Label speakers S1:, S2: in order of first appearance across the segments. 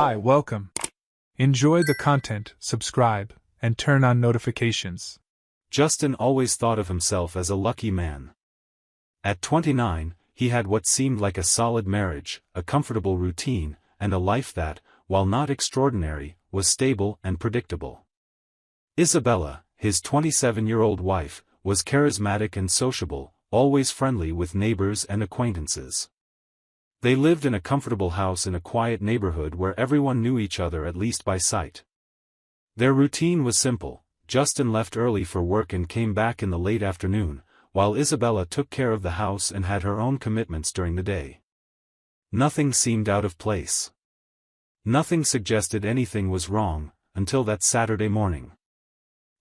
S1: Hi, welcome. Enjoy the content, subscribe, and turn on notifications.
S2: Justin always thought of himself as a lucky man. At 29, he had what seemed like a solid marriage, a comfortable routine, and a life that, while not extraordinary, was stable and predictable. Isabella, his 27-year-old wife, was charismatic and sociable, always friendly with neighbors and acquaintances. They lived in a comfortable house in a quiet neighborhood where everyone knew each other at least by sight. Their routine was simple. Justin left early for work and came back in the late afternoon, while Isabella took care of the house and had her own commitments during the day. Nothing seemed out of place. Nothing suggested anything was wrong, until that Saturday morning.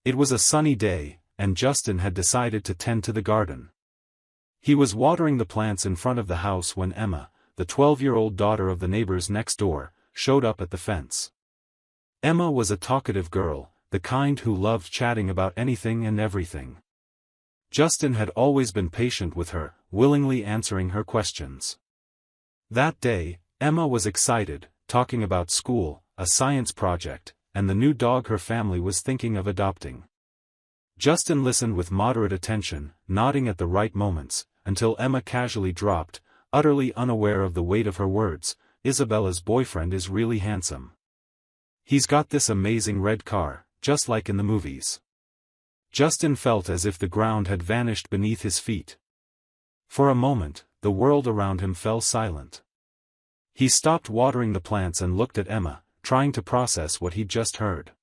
S2: It was a sunny day, and Justin had decided to tend to the garden. He was watering the plants in front of the house when Emma, the 12-year-old daughter of the neighbors next door, showed up at the fence. Emma was a talkative girl, the kind who loved chatting about anything and everything. Justin had always been patient with her, willingly answering her questions. That day, Emma was excited, talking about school, a science project, and the new dog her family was thinking of adopting. Justin listened with moderate attention, nodding at the right moments, until Emma casually dropped, utterly unaware of the weight of her words, "Isabella's boyfriend is really handsome. He's got this amazing red car, just like in the movies." Justin felt as if the ground had vanished beneath his feet. For a moment, the world around him fell silent. He stopped watering the plants and looked at Emma, trying to process what he'd just heard.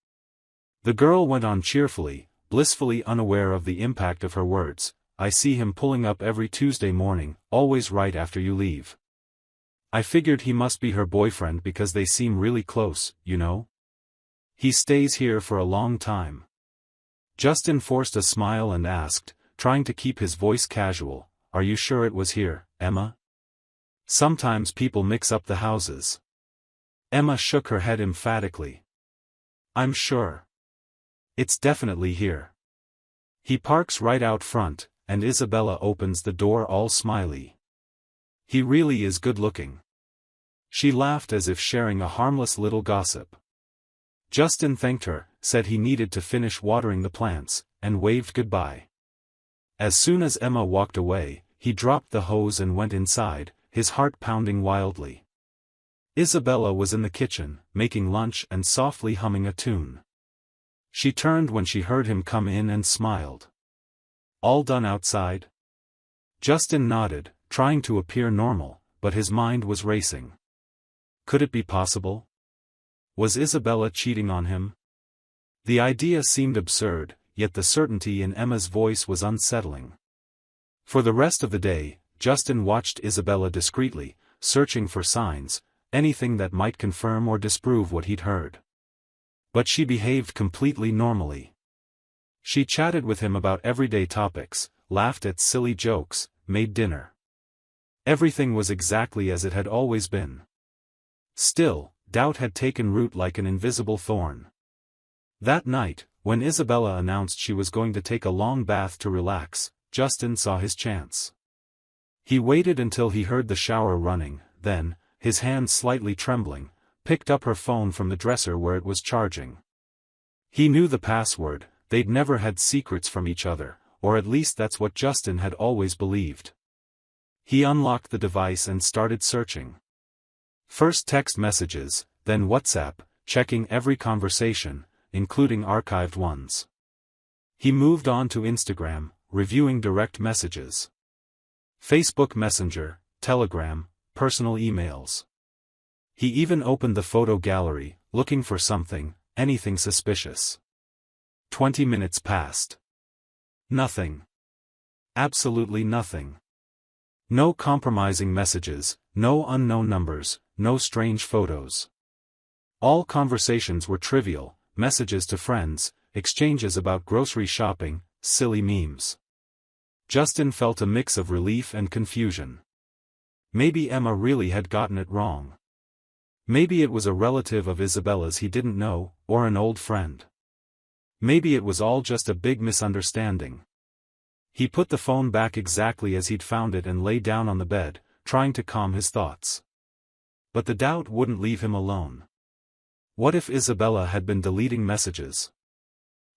S2: The girl went on cheerfully, blissfully unaware of the impact of her words. "I see him pulling up every Tuesday morning, always right after you leave. I figured he must be her boyfriend because they seem really close, you know. He stays here for a long time." Justin forced a smile and asked, trying to keep his voice casual, "Are you sure it was here, Emma? Sometimes people mix up the houses." Emma shook her head emphatically. "I'm sure. It's definitely here. He parks right out front, and Isabella opens the door all smiley. He really is good-looking." She laughed as if sharing a harmless little gossip. Justin thanked her, said he needed to finish watering the plants, and waved goodbye. As soon as Emma walked away, he dropped the hose and went inside, his heart pounding wildly. Isabella was in the kitchen, making lunch and softly humming a tune. She turned when she heard him come in and smiled. "All done outside?" Justin nodded, trying to appear normal, but his mind was racing. Could it be possible? Was Isabella cheating on him? The idea seemed absurd, yet the certainty in Emma's voice was unsettling. For the rest of the day, Justin watched Isabella discreetly, searching for signs, anything that might confirm or disprove what he'd heard. But she behaved completely normally. She chatted with him about everyday topics, laughed at silly jokes, made dinner. Everything was exactly as it had always been. Still, doubt had taken root like an invisible thorn. That night, when Isabella announced she was going to take a long bath to relax, Justin saw his chance. He waited until he heard the shower running, then, his hands slightly trembling, picked up her phone from the dresser where it was charging. He knew the password. They'd never had secrets from each other, or at least that's what Justin had always believed. He unlocked the device and started searching. First text messages, then WhatsApp, checking every conversation, including archived ones. He moved on to Instagram, reviewing direct messages. Facebook Messenger, Telegram, personal emails. He even opened the photo gallery, looking for something, anything suspicious. 20 minutes passed. Nothing. Absolutely nothing. No compromising messages, no unknown numbers, no strange photos. All conversations were trivial, messages to friends, exchanges about grocery shopping, silly memes. Justin felt a mix of relief and confusion. Maybe Emma really had gotten it wrong. Maybe it was a relative of Isabella's he didn't know, or an old friend. Maybe it was all just a big misunderstanding. He put the phone back exactly as he'd found it and lay down on the bed, trying to calm his thoughts. But the doubt wouldn't leave him alone. What if Isabella had been deleting messages?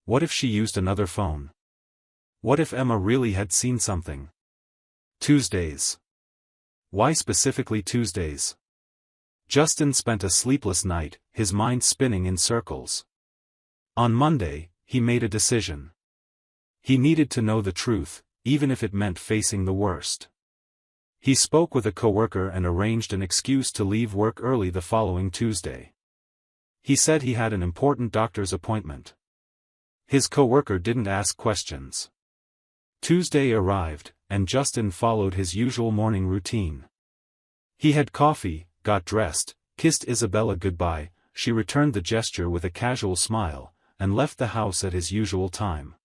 S2: What if she used another phone? What if Emma really had seen something? Tuesdays. Why specifically Tuesdays? Justin spent a sleepless night, his mind spinning in circles. On Monday, he made a decision. He needed to know the truth, even if it meant facing the worst. He spoke with a coworker and arranged an excuse to leave work early the following Tuesday. He said he had an important doctor's appointment. His coworker didn't ask questions. Tuesday arrived, and Justin followed his usual morning routine. He had coffee, got dressed, kissed Isabella goodbye, she returned the gesture with a casual smile, and left the house at his usual time.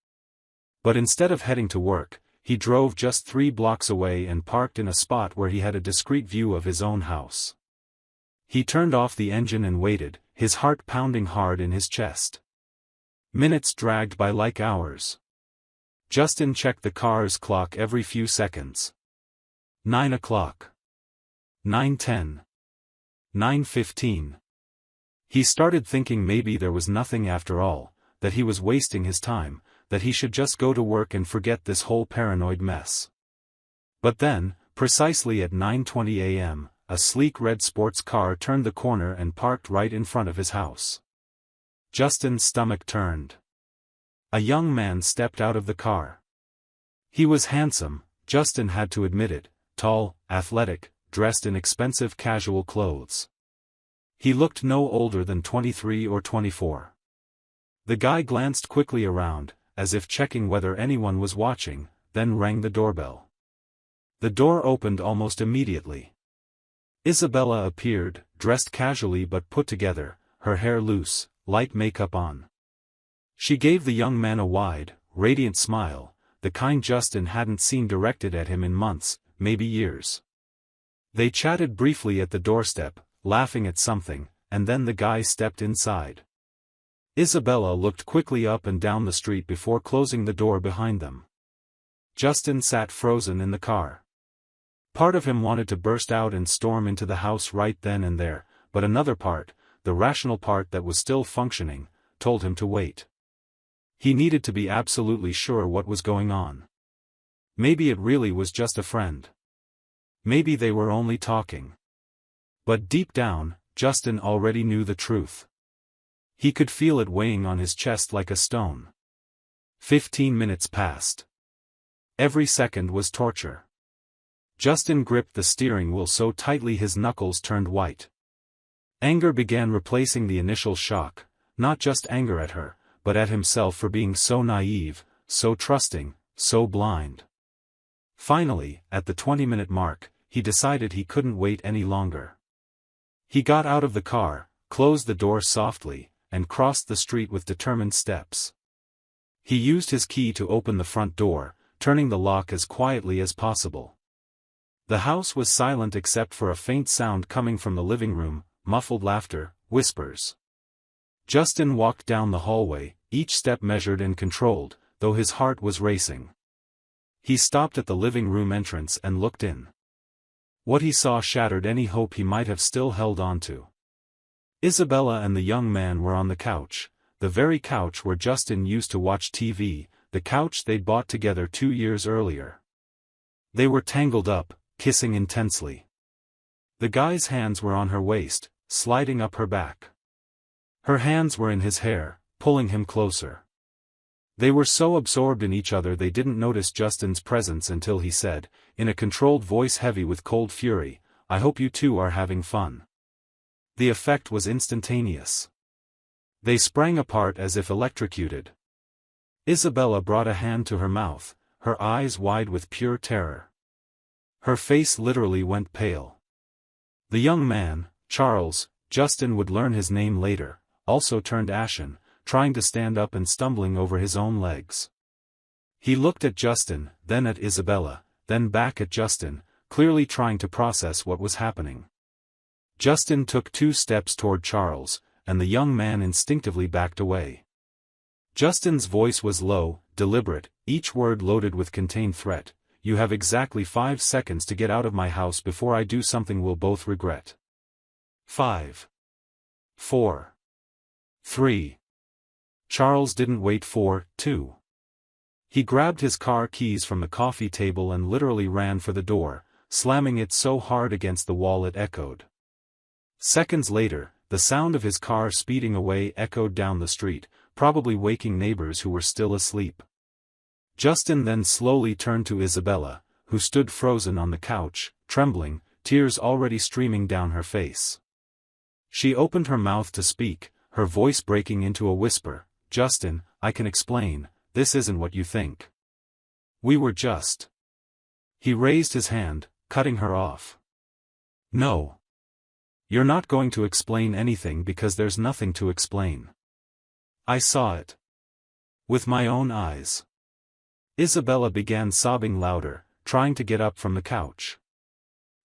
S2: But instead of heading to work, he drove just 3 blocks away and parked in a spot where he had a discreet view of his own house. He turned off the engine and waited, his heart pounding hard in his chest. Minutes dragged by like hours. Justin checked the car's clock every few seconds. 9 o'clock. 9:10. 9:15. He started thinking maybe there was nothing after all, that he was wasting his time, that he should just go to work and forget this whole paranoid mess. But then, precisely at 9:20 a.m., a sleek red sports car turned the corner and parked right in front of his house. Justin's stomach turned. A young man stepped out of the car. He was handsome, Justin had to admit it, tall, athletic, dressed in expensive casual clothes. He looked no older than 23 or 24. The guy glanced quickly around, as if checking whether anyone was watching, then rang the doorbell. The door opened almost immediately. Isabella appeared, dressed casually but put together, her hair loose, light makeup on. She gave the young man a wide, radiant smile, the kind Justin hadn't seen directed at him in months, maybe years. They chatted briefly at the doorstep, laughing at something, and then the guy stepped inside. Isabella looked quickly up and down the street before closing the door behind them. Justin sat frozen in the car. Part of him wanted to burst out and storm into the house right then and there, but another part, the rational part that was still functioning, told him to wait. He needed to be absolutely sure what was going on. Maybe it really was just a friend. Maybe they were only talking. But deep down, Justin already knew the truth. He could feel it weighing on his chest like a stone. 15 minutes passed. Every second was torture. Justin gripped the steering wheel so tightly his knuckles turned white. Anger began replacing the initial shock, not just anger at her, but at himself for being so naive, so trusting, so blind. Finally, at the 20-minute mark, he decided he couldn't wait any longer. He got out of the car, closed the door softly, and crossed the street with determined steps. He used his key to open the front door, turning the lock as quietly as possible. The house was silent except for a faint sound coming from the living room, muffled laughter, whispers. Justin walked down the hallway, each step measured and controlled, though his heart was racing. He stopped at the living room entrance and looked in. What he saw shattered any hope he might have still held on to. Isabella and the young man were on the couch, the very couch where Justin used to watch TV, the couch they'd bought together 2 years earlier. They were tangled up, kissing intensely. The guy's hands were on her waist, sliding up her back. Her hands were in his hair, pulling him closer. They were so absorbed in each other they didn't notice Justin's presence until he said, in a controlled voice heavy with cold fury, "I hope you two are having fun." The effect was instantaneous. They sprang apart as if electrocuted. Isabella brought a hand to her mouth, her eyes wide with pure terror. Her face literally went pale. The young man, Charles, Justin would learn his name later, also turned ashen, trying to stand up and stumbling over his own legs. He looked at Justin, then at Isabella, then back at Justin, clearly trying to process what was happening. Justin took 2 steps toward Charles, and the young man instinctively backed away. Justin's voice was low, deliberate, each word loaded with contained threat. "You have exactly 5 seconds to get out of my house before I do something we'll both regret." 5. 4. 3. Charles didn't wait for 2. He grabbed his car keys from the coffee table and literally ran for the door, slamming it so hard against the wall it echoed. Seconds later, the sound of his car speeding away echoed down the street, probably waking neighbors who were still asleep. Justin then slowly turned to Isabella, who stood frozen on the couch, trembling, tears already streaming down her face. She opened her mouth to speak, her voice breaking into a whisper. "Justin, I can explain, this isn't what you think. We were just..." He raised his hand, cutting her off. "No. You're not going to explain anything because there's nothing to explain. I saw it. With my own eyes." Isabella began sobbing louder, trying to get up from the couch.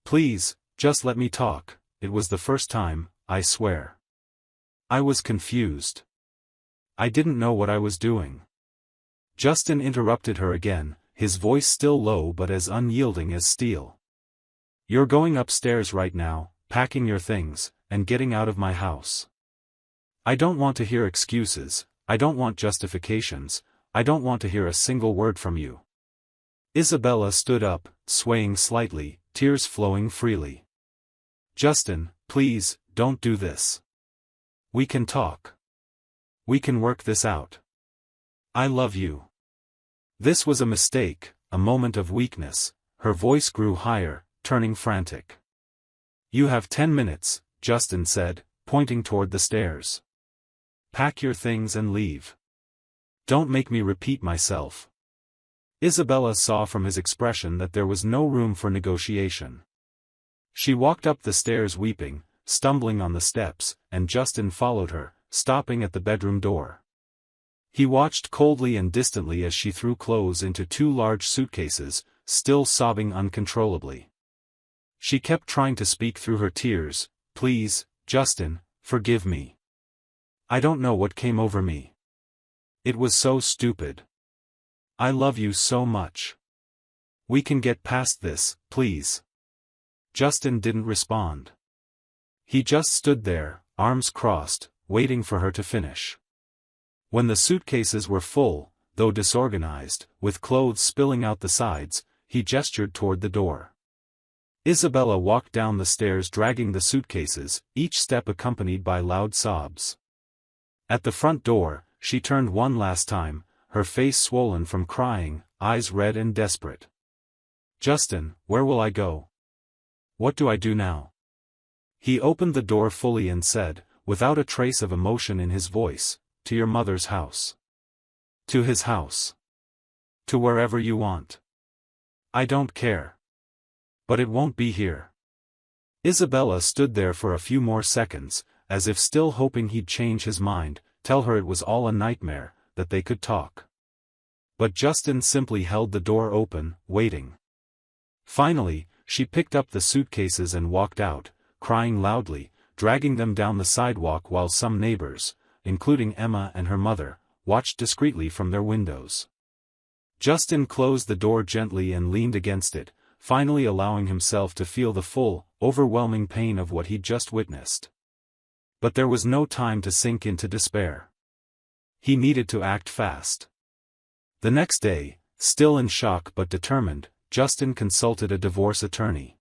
S2: "Please, just let me talk. It was the first time, I swear. I was confused. I didn't know what I was doing." Justin interrupted her again, his voice still low but as unyielding as steel. "You're going upstairs right now, packing your things, and getting out of my house. I don't want to hear excuses, I don't want justifications, I don't want to hear a single word from you." Isabella stood up, swaying slightly, tears flowing freely. "Justin, please, don't do this. We can talk. We can work this out. I love you." This was a mistake, a moment of weakness. Her voice grew higher, turning frantic. "You have 10 minutes, Justin said, pointing toward the stairs. "Pack your things and leave. Don't make me repeat myself." Isabella saw from his expression that there was no room for negotiation. She walked up the stairs weeping, stumbling on the steps, and Justin followed her, stopping at the bedroom door. He watched coldly and distantly as she threw clothes into 2 large suitcases, still sobbing uncontrollably. She kept trying to speak through her tears. "Please, Justin, forgive me. I don't know what came over me. It was so stupid. I love you so much. We can get past this, please." Justin didn't respond. He just stood there, arms crossed, waiting for her to finish. When the suitcases were full, though disorganized, with clothes spilling out the sides, he gestured toward the door. Isabella walked down the stairs dragging the suitcases, each step accompanied by loud sobs. At the front door, she turned one last time, her face swollen from crying, eyes red and desperate. "Justin, where will I go? What do I do now?" He opened the door fully and said, without a trace of emotion in his voice, "To your mother's house. To his house. To wherever you want. I don't care. But it won't be here." Isabella stood there for a few more seconds, as if still hoping he'd change his mind, tell her it was all a nightmare, that they could talk. But Justin simply held the door open, waiting. Finally, she picked up the suitcases and walked out, crying loudly, dragging them down the sidewalk while some neighbors, including Emma and her mother, watched discreetly from their windows. Justin closed the door gently and leaned against it, finally allowing himself to feel the full, overwhelming pain of what he'd just witnessed. But there was no time to sink into despair. He needed to act fast. The next day, still in shock but determined, Justin consulted a divorce attorney.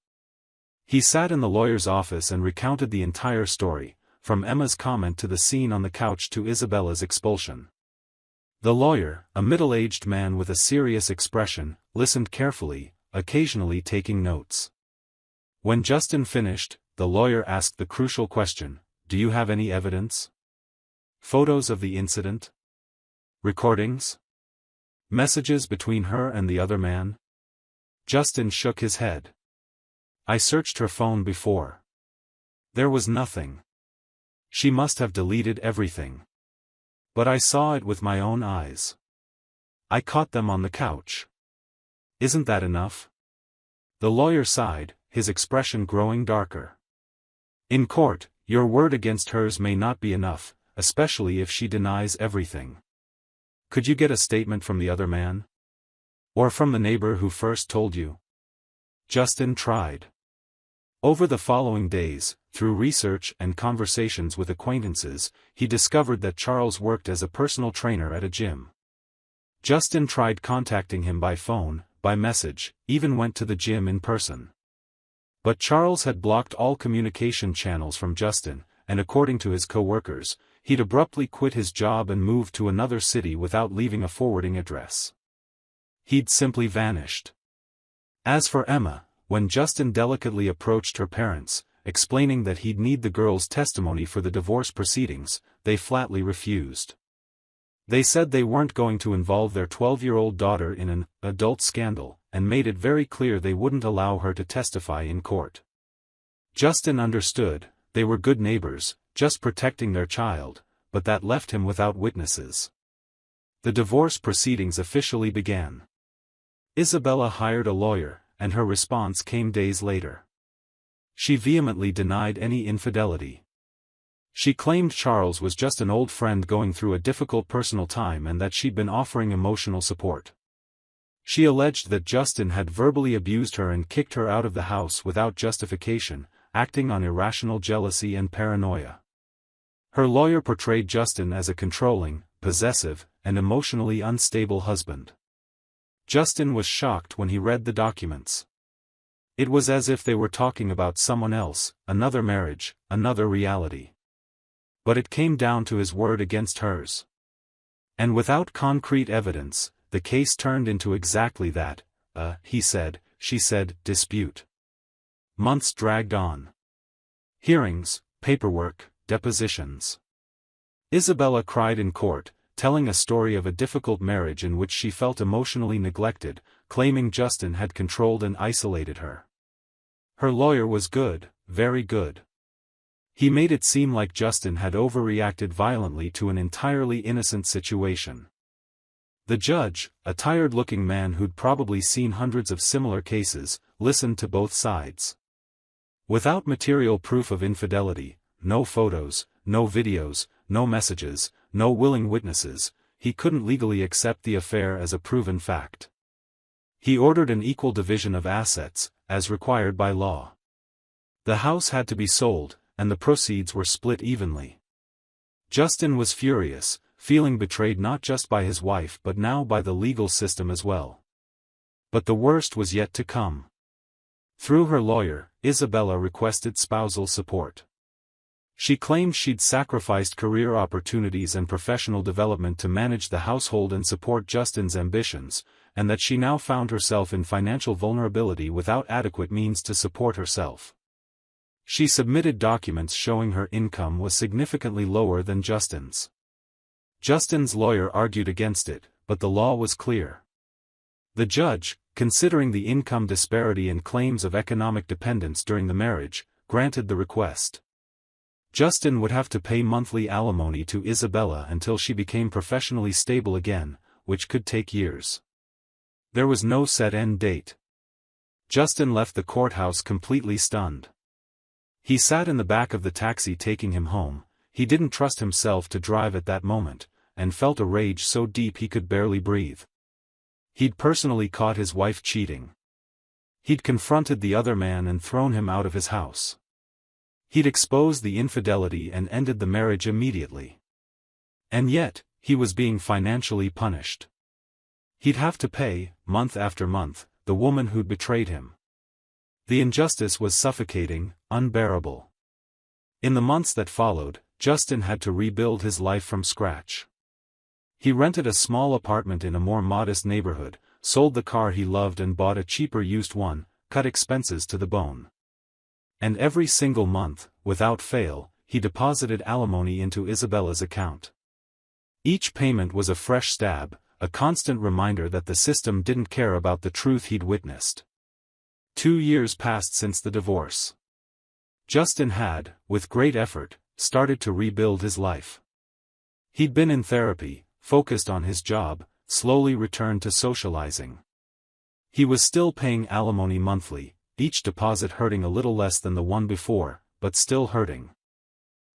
S2: He sat in the lawyer's office and recounted the entire story, from Emma's comment to the scene on the couch to Isabella's expulsion. The lawyer, a middle-aged man with a serious expression, listened carefully, occasionally taking notes. When Justin finished, the lawyer asked the crucial question, "Do you have any evidence? Photos of the incident? Recordings? Messages between her and the other man?" Justin shook his head. "I searched her phone before. There was nothing. She must have deleted everything. But I saw it with my own eyes. I caught them on the couch. Isn't that enough?" The lawyer sighed, his expression growing darker. "In court, your word against hers may not be enough, especially if she denies everything. Could you get a statement from the other man? Or from the neighbor who first told you?" Justin tried. Over the following days, through research and conversations with acquaintances, he discovered that Charles worked as a personal trainer at a gym. Justin tried contacting him by phone, by message, even went to the gym in person. But Charles had blocked all communication channels from Justin, and according to his co-workers, he'd abruptly quit his job and moved to another city without leaving a forwarding address. He'd simply vanished. As for Emma, when Justin delicately approached her parents, explaining that he'd need the girl's testimony for the divorce proceedings, they flatly refused. They said they weren't going to involve their 12-year-old daughter in an adult scandal, and made it very clear they wouldn't allow her to testify in court. Justin understood, they were good neighbors, just protecting their child, but that left him without witnesses. The divorce proceedings officially began. Isabella hired a lawyer, and her response came days later. She vehemently denied any infidelity. She claimed Charles was just an old friend going through a difficult personal time and that she'd been offering emotional support. She alleged that Justin had verbally abused her and kicked her out of the house without justification, acting on irrational jealousy and paranoia. Her lawyer portrayed Justin as a controlling, possessive, and emotionally unstable husband. Justin was shocked when he read the documents. It was as if they were talking about someone else, another marriage, another reality. But it came down to his word against hers. And without concrete evidence, the case turned into exactly that, he said, she said, dispute. Months dragged on. Hearings, paperwork, depositions. Isabella cried in court, telling a story of a difficult marriage in which she felt emotionally neglected, claiming Justin had controlled and isolated her. Her lawyer was good, very good. He made it seem like Justin had overreacted violently to an entirely innocent situation. The judge, a tired-looking man who'd probably seen hundreds of similar cases, listened to both sides. Without material proof of infidelity, no photos, no videos, no messages, no willing witnesses, he couldn't legally accept the affair as a proven fact. He ordered an equal division of assets, as required by law. The house had to be sold, and the proceeds were split evenly. Justin was furious, feeling betrayed not just by his wife but now by the legal system as well. But the worst was yet to come. Through her lawyer, Isabella requested spousal support. She claimed she'd sacrificed career opportunities and professional development to manage the household and support Justin's ambitions, and that she now found herself in financial vulnerability without adequate means to support herself. She submitted documents showing her income was significantly lower than Justin's. Justin's lawyer argued against it, but the law was clear. The judge, considering the income disparity and claims of economic dependence during the marriage, granted the request. Justin would have to pay monthly alimony to Isabella until she became professionally stable again, which could take years. There was no set end date. Justin left the courthouse completely stunned. He sat in the back of the taxi taking him home. He didn't trust himself to drive at that moment, and felt a rage so deep he could barely breathe. He'd personally caught his wife cheating. He'd confronted the other man and thrown him out of his house. He'd exposed the infidelity and ended the marriage immediately. And yet, he was being financially punished. He'd have to pay, month after month, the woman who'd betrayed him. The injustice was suffocating, unbearable. In the months that followed, Justin had to rebuild his life from scratch. He rented a small apartment in a more modest neighborhood, sold the car he loved and bought a cheaper used one, cut expenses to the bone. And every single month, without fail, he deposited alimony into Isabella's account. Each payment was a fresh stab, a constant reminder that the system didn't care about the truth he'd witnessed. 2 years passed since the divorce. Justin had, with great effort, started to rebuild his life. He'd been in therapy, focused on his job, slowly returned to socializing. He was still paying alimony monthly, each deposit hurting a little less than the one before, but still hurting.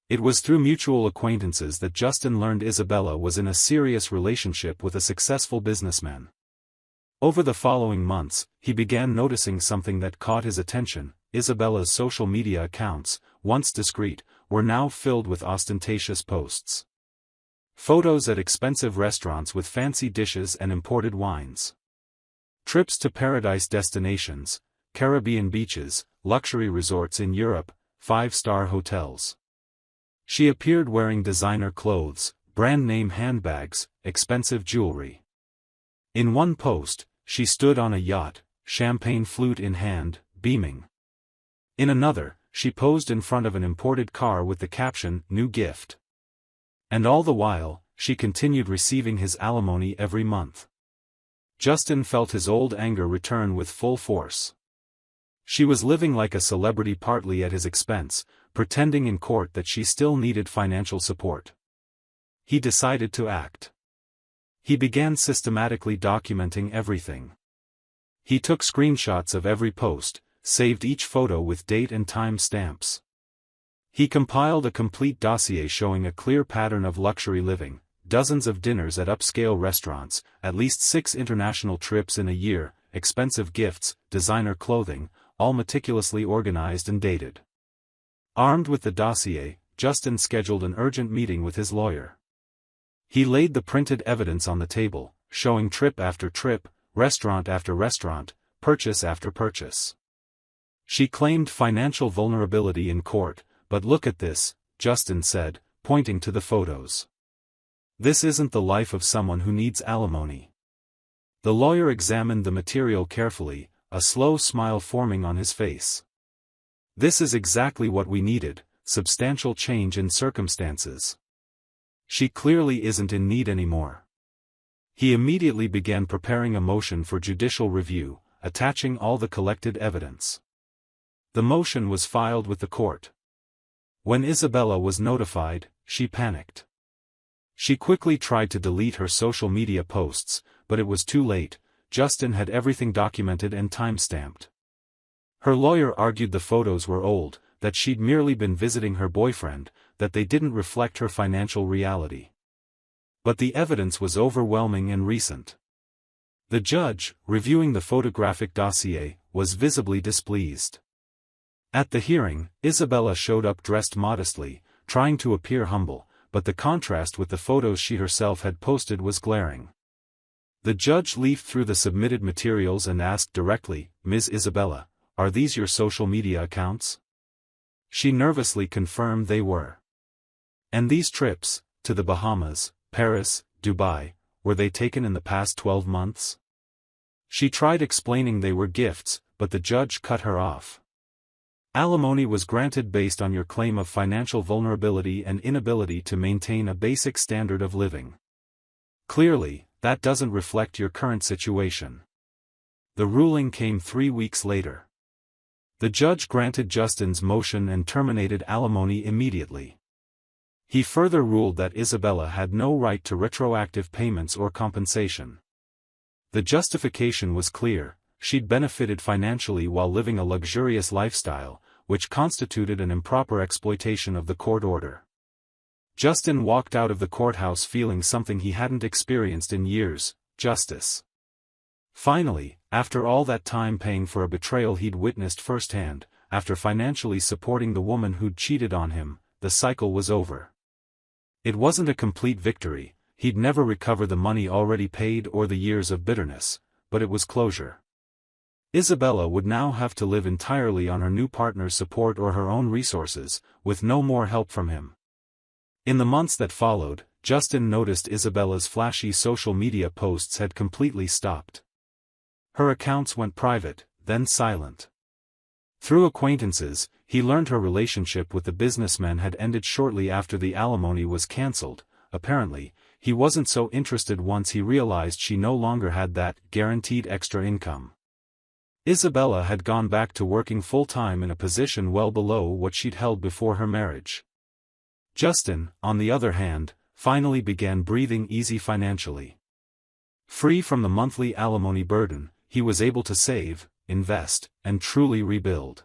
S2: It was through mutual acquaintances that Justin learned Isabella was in a serious relationship with a successful businessman. Over the following months, he began noticing something that caught his attention: Isabella's social media accounts, once discreet, were now filled with ostentatious posts. Photos at expensive restaurants with fancy dishes and imported wines. Trips to paradise destinations, Caribbean beaches, luxury resorts in Europe, 5-star hotels. She appeared wearing designer clothes, brand-name handbags, expensive jewelry. In one post, she stood on a yacht, champagne flute in hand, beaming. In another, she posed in front of an imported car with the caption, "New gift." And all the while, she continued receiving his alimony every month. Justin felt his old anger return with full force. She was living like a celebrity partly at his expense, pretending in court that she still needed financial support. He decided to act. He began systematically documenting everything. He took screenshots of every post, saved each photo with date and time stamps. He compiled a complete dossier showing a clear pattern of luxury living, dozens of dinners at upscale restaurants, at least 6 international trips in a year, expensive gifts, designer clothing, all meticulously organized and dated. Armed with the dossier, Justin scheduled an urgent meeting with his lawyer. He laid the printed evidence on the table, showing trip after trip, restaurant after restaurant, purchase after purchase. She claimed financial vulnerability in court, but look at this, Justin said, pointing to the photos. This isn't the life of someone who needs alimony. The lawyer examined the material carefully, a slow smile forming on his face. This is exactly what we needed, substantial change in circumstances. She clearly isn't in need anymore. He immediately began preparing a motion for judicial review, attaching all the collected evidence. The motion was filed with the court. When Isabella was notified, she panicked. She quickly tried to delete her social media posts, but it was too late. Justin had everything documented and time-stamped. Her lawyer argued the photos were old, that she'd merely been visiting her boyfriend, that they didn't reflect her financial reality. But the evidence was overwhelming and recent. The judge, reviewing the photographic dossier, was visibly displeased. At the hearing, Isabella showed up dressed modestly, trying to appear humble, but the contrast with the photos she herself had posted was glaring. The judge leafed through the submitted materials and asked directly, "Ms. Isabella, are these your social media accounts?" She nervously confirmed they were. "And these trips, to the Bahamas, Paris, Dubai, were they taken in the past 12 months?" She tried explaining they were gifts, but the judge cut her off. "Alimony was granted based on your claim of financial vulnerability and inability to maintain a basic standard of living. Clearly, that doesn't reflect your current situation." The ruling came 3 weeks later. The judge granted Justin's motion and terminated alimony immediately. He further ruled that Isabella had no right to retroactive payments or compensation. The justification was clear: she'd benefited financially while living a luxurious lifestyle, which constituted an improper exploitation of the court order. Justin walked out of the courthouse feeling something he hadn't experienced in years: justice. Finally, after all that time paying for a betrayal he'd witnessed firsthand, after financially supporting the woman who'd cheated on him, the cycle was over. It wasn't a complete victory, he'd never recover the money already paid or the years of bitterness, but it was closure. Isabella would now have to live entirely on her new partner's support or her own resources, with no more help from him. In the months that followed, Justin noticed Isabella's flashy social media posts had completely stopped. Her accounts went private, then silent. Through acquaintances, he learned her relationship with the businessman had ended shortly after the alimony was cancelled. Apparently, he wasn't so interested once he realized she no longer had that guaranteed extra income. Isabella had gone back to working full-time in a position well below what she'd held before her marriage. Justin, on the other hand, finally began breathing easy financially. Free from the monthly alimony burden, he was able to save, invest, and truly rebuild.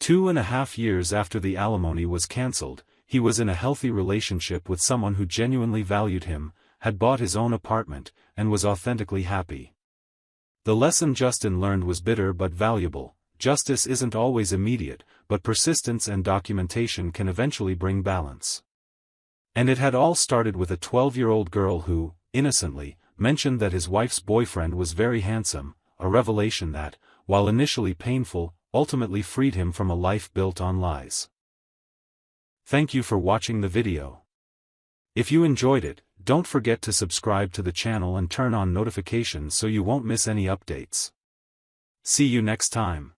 S2: 2.5 years after the alimony was cancelled, he was in a healthy relationship with someone who genuinely valued him, had bought his own apartment, and was authentically happy. The lesson Justin learned was bitter but valuable: justice isn't always immediate, but persistence and documentation can eventually bring balance. And it had all started with a 12-year-old girl who, innocently, mentioned that his wife's boyfriend was very handsome, a revelation that, while initially painful, ultimately freed him from a life built on lies. Thank you for watching the video. If you enjoyed it, don't forget to subscribe to the channel and turn on notifications so you won't miss any updates. See you next time.